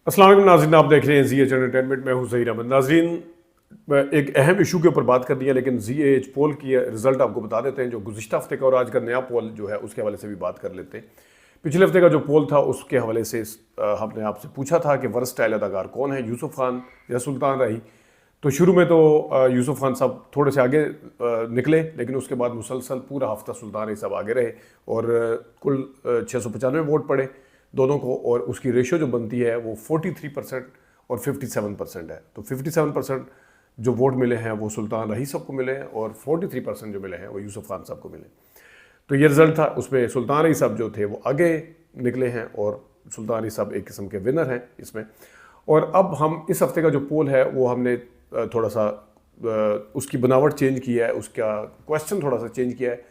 अस्सलाम वालेकुम नाज़रीन, आप देख रहे हैं जी एच एंटरटेनमेंट में हूँ ज़हीर अहमद। नाज़रीन, एक अहम इशू के ऊपर बात करनी है, लेकिन जी एच पोल की रिजल्ट आपको बता देते हैं जो गुज़िश्ता हफ्ते का, और आज का नया पोल जो है उसके हवाले से भी बात कर लेते हैं। पिछले हफ्ते का जो पोल था उसके हवाले से हमने आपसे पूछा था कि वर्सटाइल अदाकार कौन है, यूसुफ खान या सुल्तान राही। तो शुरू में तो यूसुफ खान साहब थोड़े से आगे निकले, लेकिन उसके बाद मुसलसल पूरा हफ्ता सुल्तान राही साहब आगे रहे और कुल 695 वोट पड़े दोनों को, और उसकी रेशो जो बनती है वो 43% और 57% है। तो 57% जो वोट मिले हैं वो सुल्तान राही साहब को मिले हैं और 43% जो मिले हैं वो यूसुफ खान साहब को मिले। तो ये रिजल्ट था, उसमें सुल्तान राही साहब जो थे वो आगे निकले हैं और सुल्तान राही साहब एक किस्म के विनर हैं इसमें। और अब हम इस हफ्ते का जो पोल है वो हमने थोड़ा सा उसकी बनावट चेंज की है, उसका क्वेश्चन थोड़ा सा चेंज किया है।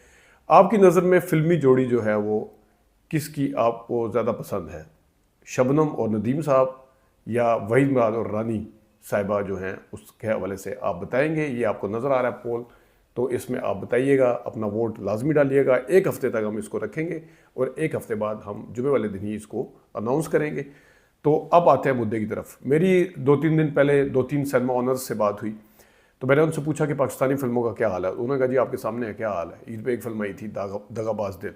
आपकी नज़र में फिल्मी जोड़ी जो है वो किसकी आपको ज़्यादा पसंद है, शबनम और नदीम साहब या वहीद मुराद और रानी साहिबा जो हैं, उसके हवाले से आप बताएंगे। ये आपको नज़र आ रहा है पोल, तो इसमें आप बताइएगा, अपना वोट लाजमी डालिएगा। एक हफ्ते तक हम इसको रखेंगे और एक हफ्ते बाद हम जुमे वाले दिन ही इसको अनाउंस करेंगे। तो अब आते हैं मुद्दे की तरफ। मेरी 2-3 दिन पहले 2-3 सिनेमा ऑनर्स से बात हुई, तो मैंने उनसे पूछा कि पाकिस्तानी फिल्मों का क्या हाल है। उन्होंने कहा जी आपके सामने है, क्या हाल है। ईद पे एक फिल्म आई थी दगाबाज दिल।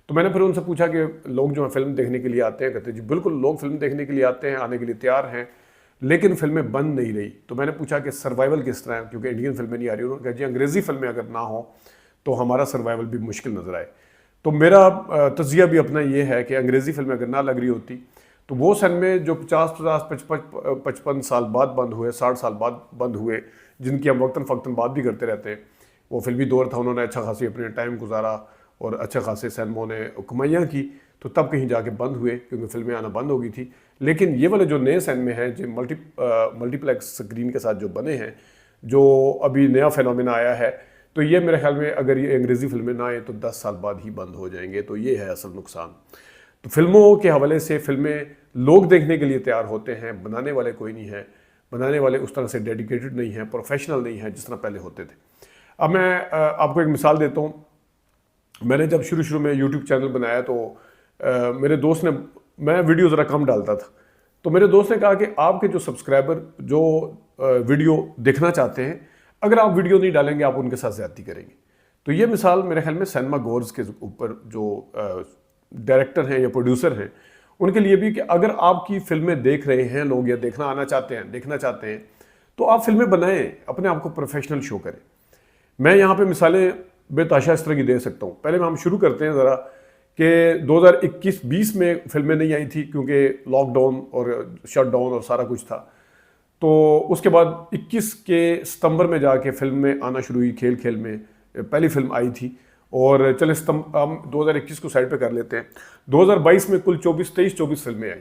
तो मैंने फिर उनसे पूछा कि लोग जो है फिल्म देखने के लिए आते हैं, कहते जी बिल्कुल लोग फिल्म देखने के लिए आते हैं, आने के लिए तैयार हैं, लेकिन फिल्में बन नहीं रही। तो मैंने पूछा कि सर्वाइवल किस तरह है, क्योंकि इंडियन फिल्में नहीं आ रही। उन्होंने कहा जी अंग्रेज़ी फिल्में अगर ना हो तो हमारा सर्वाइवल भी मुश्किल नज़र आए। तो मेरा तजिया भी अपना ये है कि अंग्रेज़ी फिल्में अगर ना लग रही होती तो वो सन में जो 50-55 साल बाद बंद हुए, 60 साल बाद बंद हुए, जिनकी हम वक्तन फ़क्तन बात भी करते रहते हैं, वो फिल्मी दौर था, उन्होंने अच्छा खासी अपने टाइम गुजारा और अच्छा खासे सिनेमाओं ने कमाइयाँ की, तो तब कहीं जाके बंद हुए क्योंकि फिल्में आना बंद हो गई थी। लेकिन ये वाले जो नए सिनेमे हैं जो मल्टीप्लेक्स स्क्रीन के साथ जो बने हैं, जो अभी नया फिनोमेना आया है, तो ये मेरे ख्याल में अगर ये अंग्रेज़ी फिल्में ना आए तो 10 साल बाद ही बंद हो जाएंगे। तो ये है असल नुकसान। तो फिल्मों के हवाले से फिल्में लोग देखने के लिए तैयार होते हैं, बनाने वाले कोई नहीं है। बनाने वाले उस तरह से डेडिकेटेड नहीं हैं, प्रोफेशनल नहीं हैं जिस तरह पहले होते थे। अब मैं आपको एक मिसाल देता हूँ। मैंने जब शुरू में यूट्यूब चैनल बनाया तो मेरे दोस्त ने, मैं वीडियो ज़रा कम डालता था, तो मेरे दोस्त ने कहा कि आपके जो सब्सक्राइबर जो वीडियो देखना चाहते हैं, अगर आप वीडियो नहीं डालेंगे आप उनके साथ ज़्यादती करेंगे। तो ये मिसाल मेरे ख्याल में सिनेमा गोर्स के ऊपर जो डायरेक्टर हैं या प्रोड्यूसर हैं उनके लिए भी, कि अगर आपकी फिल्में देख रहे हैं लोग या देखना आना चाहते हैं, देखना चाहते हैं, तो आप फिल्में बनाएं, अपने आप को प्रोफेशनल शो करें। मैं यहाँ पे मिसालें बेताशा इस तरह की दे सकता हूँ। पहले हम शुरू करते हैं ज़रा कि 2021-20 में फिल्में नहीं आई थी क्योंकि लॉकडाउन और शटडाउन और सारा कुछ था। तो उसके बाद 21 के सितंबर में जाके फिल्में आना शुरू हुई। खेल खेल में पहली फिल्म आई थी, और चले हम 2021 को साइड पे कर लेते हैं। 2022 में कुल 24 फिल्में आई।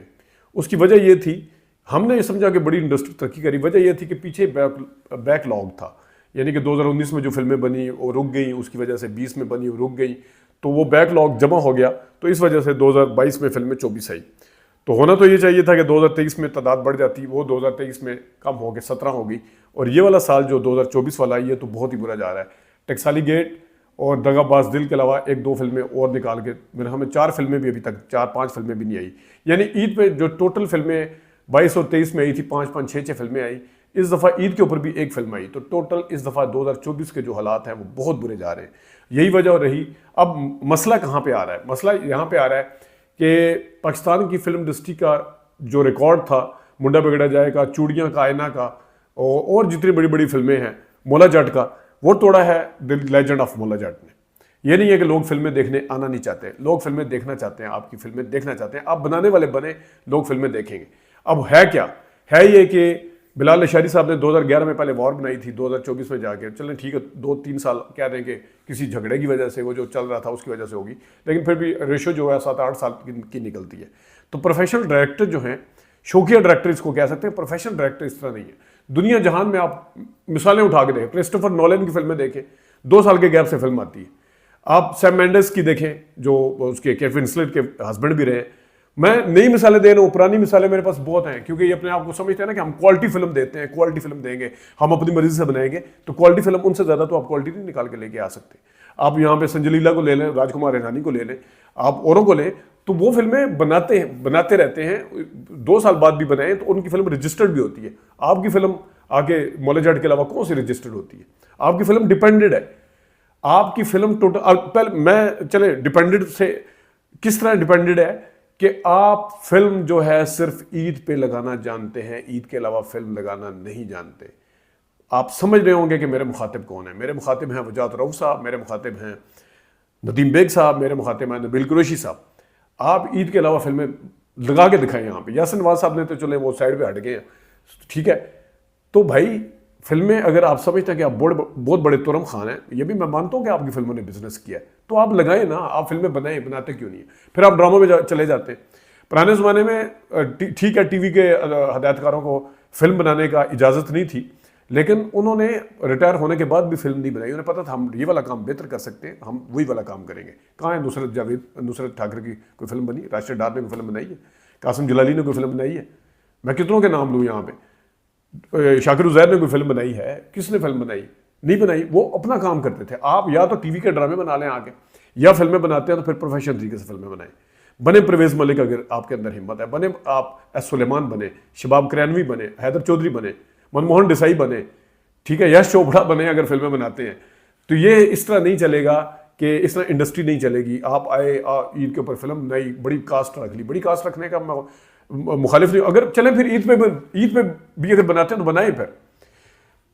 उसकी वजह ये थी, हमने ये समझा कि बड़ी इंडस्ट्री तरक्की करी। वजह ये थी कि पीछे बैकलॉग था, यानी कि 2019 में जो फिल्में बनी वो रुक गई, उसकी वजह से 20 में बनी वो रुक गई, तो वो बैकलॉग जमा हो गया। तो इस वजह से 2022 में फिल्में 24 आई। तो होना तो ये चाहिए था कि 2023 में तादाद बढ़ जाती, वो 2023 में कम हो गई, 17 हो गई। और ये वाला साल जो 2024 वाला ये तो बहुत ही बुरा जा रहा है। टकसाली गेट और दगाबाज दिल के अलावा 1-2 फिल्में और निकाल के मेरे हमें 4 फिल्में भी अभी तक 4-5 फिल्में भी नहीं आई। यानी ईद पे जो टोटल फिल्में 22 और 23 में आई थी, 5-5, 6-6 फिल्में आई। इस दफ़ा ईद के ऊपर भी 1 फिल्म आई। तो टोटल इस दफ़ा 2024 के जो हालात हैं वो बहुत बुरे जा रहे हैं। यही वजह रही। अब मसला कहाँ पे आ रहा है? मसला यहाँ पे आ रहा है कि पाकिस्तान की फिल्म इंडस्ट्री का जो रिकॉर्ड था, मुंडा बिगड़ा जाएगा, चूड़ियाँ का, आयना का, और जितनी बड़ी बड़ी फिल्में हैं, मौला जट का, वो तोड़ा है the legend of Maula Jatt ने। ये नहीं है कि लोग फिल्में देखने आना नहीं चाहते, लोग फिल्में देखना चाहते हैं, आपकी फिल्में देखना चाहते हैं। आप बनाने वाले बने, लोग फिल्में देखेंगे। अब है क्या? है ये कि बिलाल लशारी साहब ने 2011 में पहले वॉर बनाई थी, 2024 में जाके चलें ठीक है 2-3 साल कह दें कि किसी झगड़े की वजह से वो जो चल रहा था उसकी वजह से होगी, लेकिन फिर भी रेशो जो है 7-8 साल की निकलती है। तो प्रोफेशनल डायरेक्टर जो हैं, शौकिया डायरेक्टर इसको कह सकते हैं, प्रोफेशनल डायरेक्टर इस तरह नहीं है। दुनिया जहान में आप मिसालें उठा के देखें, क्रिस्टोफर नोलन की फिल्में देखें, 2 साल के गैप से फिल्म आती है। आप सैम मेंडेस की देखें जो उसके केट विंसलेट के हस्बैंड भी रहे। मैं नई मिसालें दे रहा हूँ, पुरानी मिसालें मेरे पास बहुत हैं, क्योंकि ये अपने आप को समझते हैं ना कि हम क्वालिटी फिल्म देते हैं, क्वालिटी फिल्म देंगे, हम अपनी मर्जी से बनाएंगे। तो क्वालिटी फिल्म उनसे ज़्यादा तो आप क्वालिटी नहीं निकाल के लेके आ सकते। आप यहाँ पे संजय लीला को ले लें, राजकुमार हिरानी को ले लें, आप औरों को लें, तो वो फिल्में बनाते रहते हैं, 2 साल बाद भी बनाए तो उनकी फिल्म रजिस्टर्ड भी होती है। आपकी फिल्म आगे मौला जाट के अलावा कौन सी रजिस्टर्ड होती है? आपकी फिल्म डिपेंडेड है। आपकी फिल्म टोटल, पहले मैं चले डिपेंडेड से किस तरह डिपेंडेड है कि आप फिल्म जो है सिर्फ ईद पे लगाना जानते हैं, ईद के अलावा फिल्म लगाना नहीं जानते। आप समझ रहे होंगे कि मेरे मुखातिब कौन है। मेरे मुखातिब हैं वजाहत रऊफ साहब, मेरे मुखातिब हैं नदीम बेग साहब, मेरे मुखातिब हैं नबील कुरैशी साहब। आप ईद के अलावा फिल्में लगा के दिखाएं यहाँ पे। यासिन नवाज साहब ने तो चले वो साइड पे हट गए हैं, ठीक है। तो भाई फिल्में अगर आप समझते हैं कि आप बहुत बड़े तुरम खान हैं, ये भी मैं मानता हूँ कि आपकी फिल्मों ने बिजनेस किया है, तो आप लगाएं ना, आप फिल्में बनाते क्यों नहीं है? फिर आप ड्रामों में चले जाते हैं। पुराने ज़माने में ठीक है, टीवी के हदायतकारों को फिल्म बनाने का इजाज़त नहीं थी, लेकिन उन्होंने रिटायर होने के बाद भी फिल्म नहीं बनाई। उन्हें पता था हम ये वाला काम बेहतर कर सकते हैं, हम वही वाला काम करेंगे। कहाँ है नुसरत ठाकर की कोई फिल्म बनी? राशिद डार ने कोई फिल्म बनाई है? कासिम जलाली ने कोई फिल्म बनाई है? मैं कितनों के नाम लूँ यहाँ पे? शाकिर उज़ैर ने कोई फिल्म बनाई है? किसने फिल्म बनाई? नहीं बनाई। वो अपना काम करते थे। आप या तो टीवी के ड्रामे बना लें आके, या फिल्में बनाते हैं तो फिर प्रोफेशनल तरीके से फिल्में बनाएं। बने परवेज़ मलिक, अगर आपके अंदर हिम्मत है, बने आप एस सुलेमान बने, शबाब करैनवी बने, हैदर चौधरी बने, मनमोहन देसाई बने, ठीक है, यश चोपड़ा बने। अगर फिल्में बनाते हैं तो ये इस तरह नहीं चलेगा कि इस तरह इंडस्ट्री नहीं चलेगी। आप आए ईद के ऊपर फिल्म नई बड़ी कास्ट रख ली, बड़ी कास्ट रखने का मैं मुखालिफ नहीं। अगर चलें फिर ईद पे भी अगर बनाते हैं तो बनाए। फिर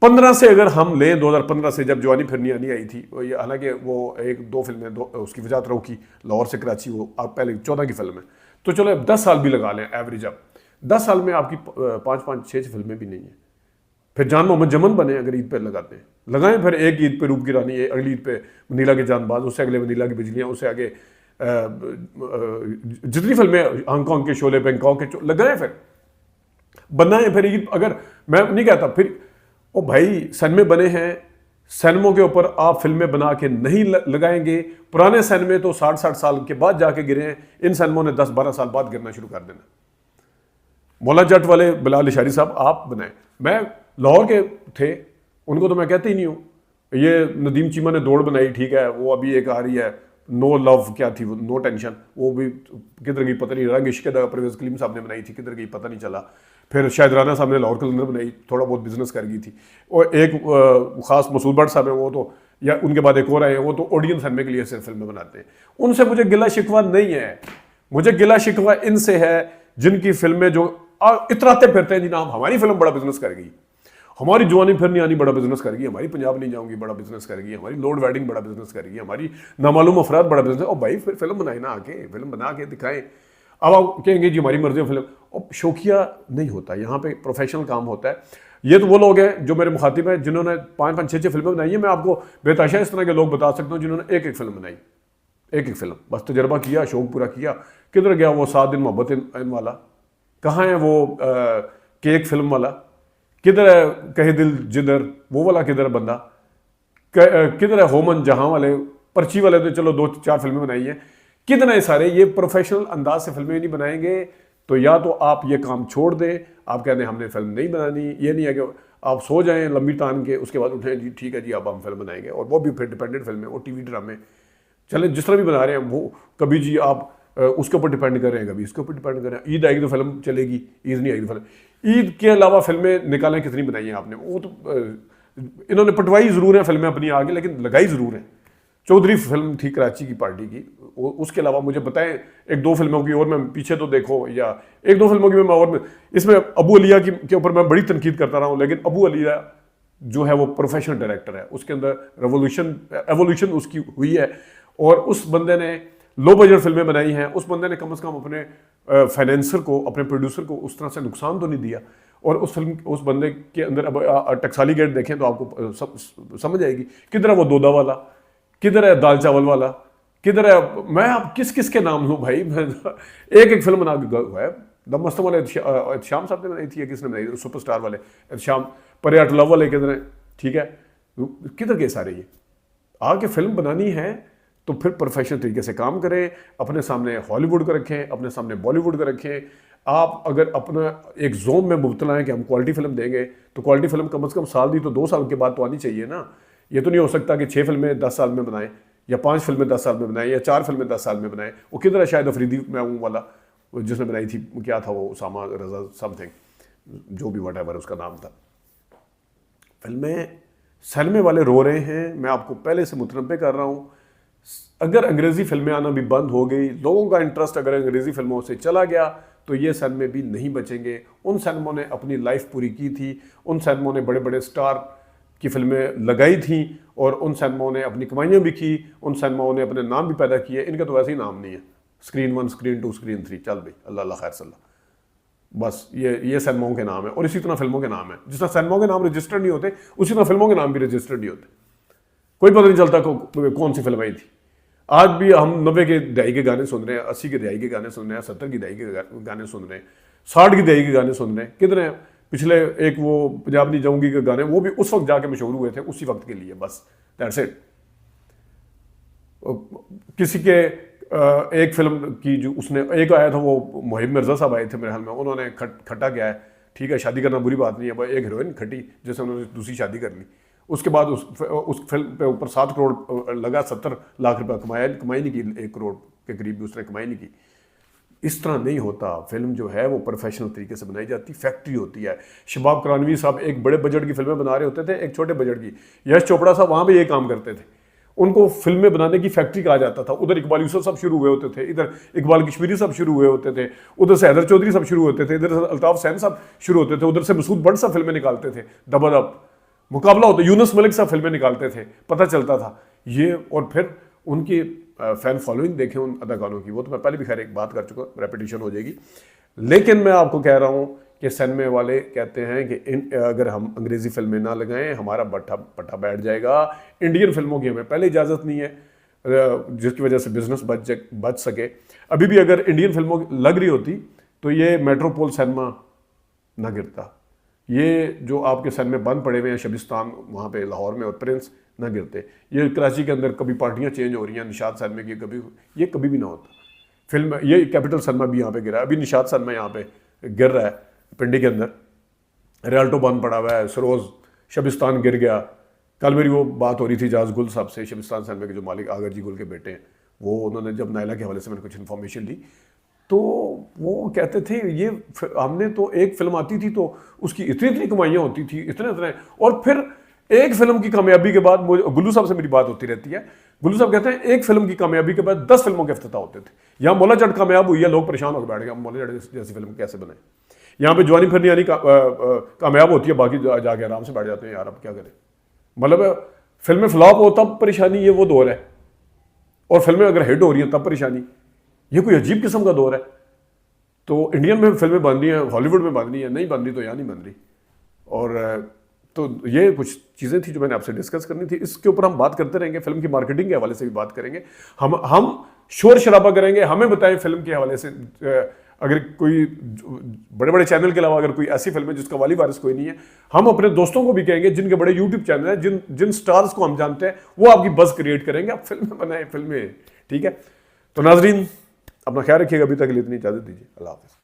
15 से अगर हम लें, 2015 से जब जवानी फिर नहीं आई थी, हालांकि वो 1-2 फिल्में उसकी वजाहत रऊफ की लाहौर से कराची, वो आप पहले 14 की फिल्म है, तो चलो 10 साल भी लगा लें एवरेज। अब 10 साल में आपकी 5-6 फिल्में भी नहीं है। फिर जान मोहम्मद जमन बने, अगर ईद पे लगाते हैं, लगाएं। फिर एक ईद पे रूप की रानी, अगली ईद पे वनीला के जानबाज, उससे अगले वनीला की बिजलियाँ, उससे आगे जितनी फिल्में हांगकॉन्ग के शोले, बैंकॉक के लगाएं, फिर बनाएं। फिर ईद, अगर मैं नहीं कहता फिर ओ भाई सिनेमे बने हैं, सिनेमों के ऊपर आप फिल्में बना के नहीं लगाएंगे। पुराने सिनेमे तो 60-60 साल के बाद जाके गिरे हैं, इन सिनेमों ने 10-12 साल बाद गिरना शुरू कर देना। मौला जट वाले बिलाल इशारी साहब आप बनाए। मैं लाहौर के थे, उनको तो मैं कहते ही नहीं हूँ। ये नदीम चीमा ने दौड़ बनाई, ठीक है, वो अभी एक आ रही है नो लव, क्या थी वो, नो टेंशन, वो भी किधर गई पता नहीं। रंग इश्क परवेज़ कलीम साहब ने बनाई थी, किधर गई पता नहीं चला। फिर शायद राना साहब ने लाहौर कलंदर बनाई, थोड़ा बहुत बिजनेस कर गई थी। और एक ख़ास मसूद भट्ट साहब है, वो तो, या उनके बाद एक और आए, वो तो ऑडियंस सिनेमे के लिए सिर्फ फिल्में बनाते हैं। उनसे मुझे गिला शिकवा नहीं है। मुझे गिला शिकवा इनसे है जिनकी फिल्में जो इतराते फिरते हैं जी, नाम हमारी फिल्म बड़ा बिजनेस कर गई, हमारी जवानी फिर नहीं आनी बड़ा बिजनेस कर गई, हमारी पंजाब नहीं जाऊंगी बड़ा बिजनेस कर गई, हमारी लोड वेडिंग बड़ा बिजनेस कर गई, हमारी नामालूम अफराद बड़ा बिजनेस। और भाई फिर फिल्म बनाए ना, आके फिल्म बना के दिखाएं। अब आप कहेंगे जी हमारी मर्जी फिल्म, और शौकिया नहीं होता यहाँ पे, प्रोफेशनल काम होता है। ये तो वो लोग हैं जो मेरे मुखातिब हैं जिन्होंने 5-5, 6 फिल्में बनाई है। मैं आपको बेताशा इस तरह के लोग बता सकता हूँ जिन्होंने एक फिल्म बनाई, एक फिल्म, बस तजर्बा किया, शौक पूरा किया। किधर गया वो 7 दिन मोहब्बत इन वाला? कहाँ है वो केक फिल्म वाला? किधर है कहे दिल जिधर, वो वाला किधर है बंदा? किधर है होमन जहां वाले? पर्ची वाले तो चलो 2-4 फिल्में बनाई हैं, किधर है सारे? ये प्रोफेशनल अंदाज से फिल्में नहीं बनाएंगे तो या तो आप ये काम छोड़ दें, आप कहते हैं हमने फिल्म नहीं बनानी। ये नहीं है कि आप सो जाएं लंबी तान के, उसके बाद उठें जी ठीक है जी अब हम फिल्म बनाएंगे, और वो भी फिर डिपेंडेंट फिल्में और टीवी ड्रामे चलें जिस तरह भी बना रहे हैं। वो कभी जी आप उसके ऊपर डिपेंड कर रहे हैं, कभी इसके ऊपर डिपेंड कर रहे हैं। ईद आएगी तो फिल्म चलेगी, ईद नहीं आएगी तो फिल्म। ईद के अलावा फिल्में निकालें कितनी बनाई हैं आपने? वो तो इन्होंने पटवाई ज़रूर है फिल्में अपनी आगे, लेकिन लगाई ज़रूर है। चौधरी फिल्म थी कराची की पार्टी की, उसके अलावा मुझे बताएं 1-2 फिल्मों की और मैं पीछे तो देखो, या 1-2 फिल्मों की मैं और इसमें अबू अलिया के ऊपर मैं बड़ी तनकीद करता रहा हूँ, लेकिन अबू अलिया जो है वो प्रोफेशनल डायरेक्टर है, उसके अंदर एवोल्यूशन उसकी हुई है, और उस बंदे ने लो बजट फिल्में बनाई हैं। उस बंदे ने कम से कम अपने फाइनेंसर को, अपने प्रोड्यूसर को उस तरह से नुकसान तो नहीं दिया। और उस बंदे के अंदर अब टकसाली गेट देखें तो आपको समझ आएगी, किधर है वो दोदा वाला, किधर है दाल चावल वाला, किधर है, मैं अब किस के नाम लूँ भाई? मैं एक फिल्म बना के हुआ है। द मस्त वाले एहतशाम साहब ने बनाई थी, किसने बनाई? सुपरस्टार वाले एहतशाम, पर्याट लव वाले किधर है? ठीक है, किधर के सारे? ये आके फिल्म बनानी है तो फिर प्रोफेशनल तरीके से काम करें, अपने सामने हॉलीवुड को रखें, अपने सामने बॉलीवुड को रखें। आप अगर अपना एक जोन में मुब्तला है कि हम क्वालिटी फिल्म देंगे, तो क्वालिटी फिल्म कम से कम साल दी तो 2 साल के बाद तो आनी चाहिए ना। ये तो नहीं हो सकता कि 6 फिल्में 10 साल में बनाएं। या 5 फिल्में 10 साल में बनाए या 4 फिल्में 10 साल में बनाए। वो किधर है शायद अफरीदी मैं हूँ वाला जिसने बनाई थी, क्या था वो, उसामा रजा समथिंग, जो भी व्हाटएवर उसका नाम था। फिल्में सिनेमे वाले रो रहे हैं, मैं आपको पहले से मुतनब्बे कर रहा हूँ। अगर अंग्रेज़ी फिल्में आना भी बंद हो गई, लोगों का इंटरेस्ट अगर अंग्रेज़ी फिल्मों से चला गया, तो ये सिनेमे भी नहीं बचेंगे। उन सिनेमों ने अपनी लाइफ पूरी की थी, उन सिनेमों ने बड़े बड़े स्टार की फिल्में लगाई थी और उन सिनेमाओं ने अपनी कमाइयाँ भी की, उन सिनेमाओं ने अपने नाम भी पैदा किए। इनका तो वैसे ही नाम नहीं है, स्क्रीन 1, स्क्रीन 2, स्क्रीन 3, चल भाई अल्लाह अल्लाह खैर सल्ला, बस ये सिनेमाओं के नाम है। और इसी तरह फिल्मों के नाम है, जिस तरह सिनेमाओं के नाम रजिस्टर्ड नहीं होते उसी तरह फिल्मों के नाम भी रजिस्टर्ड नहीं होते। कोई पता नहीं चलता कौन सी फिल्म आई थी। आज भी हम 90 के दहाई के गाने सुन रहे हैं, 80 के दहाई के गाने सुन रहे हैं, 70 की दहाई के गाने सुन रहे हैं, 60 की दहाई के गाने सुन रहे हैं। कितने हैं पिछले, एक वो पंजाब नहीं जाऊंगी के गाने, वो भी उस वक्त जाके मशहूर हुए थे, उसी वक्त के लिए, बस दैट्स इट। किसी के एक फिल्म की जो उसने एक आया था, वो मोहिब मिर्जा साहब आए थे मेरे ख्याल में, उन्होंने खट्टा किया है, ठीक है शादी करना बुरी बात नहीं है, एक हीरोइन खटी जैसे उन्होंने दूसरी शादी कर ली। उसके बाद उस फिल्म पे ऊपर 7 करोड़ लगा, 70 लाख रुपया कमाई नहीं की, 1 करोड़ के करीब भी उसने कमाई नहीं की। इस तरह नहीं होता। फिल्म जो है वो प्रोफेशनल तरीके से बनाई जाती, फैक्ट्री होती है। शबाब करानवी साहब एक बड़े बजट की फिल्में बना रहे होते थे, एक छोटे बजट की। यश चोपड़ा साहब वहाँ पे ये काम करते थे, उनको फिल्में बनाने की फैक्ट्री कहा जाता था। उधर इकबाल यूसुफ साहब शुरू हुए होते थे, इधर इकबाल कश्मीरी साहब शुरू हुए होते थे, उधर से हैदर चौधरी साहब शुरू होते थे, इधर से अल्ताफ सैन साहब शुरू होते थे, उधर से मसूद बट साहब फिल्में निकालते थे, दबादब मुकाबला होता, यूनुस मलिक साहब फिल्में निकालते थे, पता चलता था ये। और फिर उनकी फैन फॉलोइंग देखें उन अदाकारों की, वो तो मैं पहले भी खैर एक बात कर चुका, रेपिटेशन हो जाएगी। लेकिन मैं आपको कह रहा हूँ कि सिनेमे वाले कहते हैं कि अगर हम अंग्रेज़ी फिल्में ना लगाएं हमारा पट्टा बैठ जाएगा। इंडियन फिल्मों की हमें पहले इजाज़त नहीं है, जिसकी वजह से बिजनेस बच सके। अभी भी अगर इंडियन फिल्मों लग रही होती तो ये मेट्रोपोल सिनेमा ना गिरता, ये जो आपके सिनेमे बंद पड़े हुए हैं शबिस्तान वहाँ पे लाहौर में और प्रिंस ना गिरते, ये कराची के अंदर कभी पार्टियाँ चेंज हो रही हैं निशात सिनेमे की, ये कभी भी ना होता। फिल्म ये कैपिटल सिनेमा भी यहाँ पे गिरा, अभी निशात सिनेमा यहाँ पे गिर रहा है पिंडी के अंदर, रियाल्टो बंद पड़ा हुआ है, सरोज शबिस्तान गिर गया। कल मेरी वो बात हो रही थी जाज गुल साहब से, शबिस्तान सिनेमा के जो मालिक आगर जी गुल के बेटे हैं, वो उन्होंने जब नायला के हवाले से मैंने कुछ इन्फॉर्मेशन ली तो वो कहते थे ये हमने तो एक फिल्म आती थी तो उसकी इतनी कमाइयाँ होती थी, इतने, और फिर एक फिल्म की कामयाबी के बाद, गुल्लू साहब से मेरी बात होती रहती है, गुल्लू साहब कहते हैं एक फिल्म की कामयाबी के बाद 10 फिल्मों के इफ्तिताह होते थे। यहाँ मौला जट कामयाब हुई है, लोग परेशान होकर बैठ गए, मौला जट जैसी फिल्म कैसे बने। यहाँ पे जवानी फिरनी यानी कामयाब होती है, बाकी जाके आराम से बैठ जाते हैं, यार अब क्या करें। मतलब फिल्में फ्लॉप हो तब परेशानी, ये वो दौर है, और फिल्में अगर हिट हो रही हैं तब परेशानी, ये कोई अजीब किस्म का दौर है। तो इंडियन में फिल्में बन रही हैं, हॉलीवुड में बन रही हैं, नहीं बन रही तो यहाँ नहीं बन रही। और तो ये कुछ चीज़ें थी जो मैंने आपसे डिस्कस करनी थी। इसके ऊपर हम बात करते रहेंगे, फिल्म की मार्केटिंग के हवाले से भी बात करेंगे, हम शोर शराबा करेंगे। हमें बताएं फिल्म के हवाले से, अगर कोई बड़े बड़े चैनल के अलावा अगर कोई ऐसी फिल्म है जिसका वाली वारिस कोई नहीं है, हम अपने दोस्तों को भी कहेंगे जिनके बड़े यूट्यूब चैनल हैं, जिन स्टार्स को हम जानते हैं, वो आपकी बज़ क्रिएट करेंगे, आप फिल्में बनाएं, फिल्में, ठीक है। तो नाजरीन अपना ख्याल रखिएगा, अभी तक के लिए इतनी इजाज़त दीजिए, अल्लाह हाफ़िज़।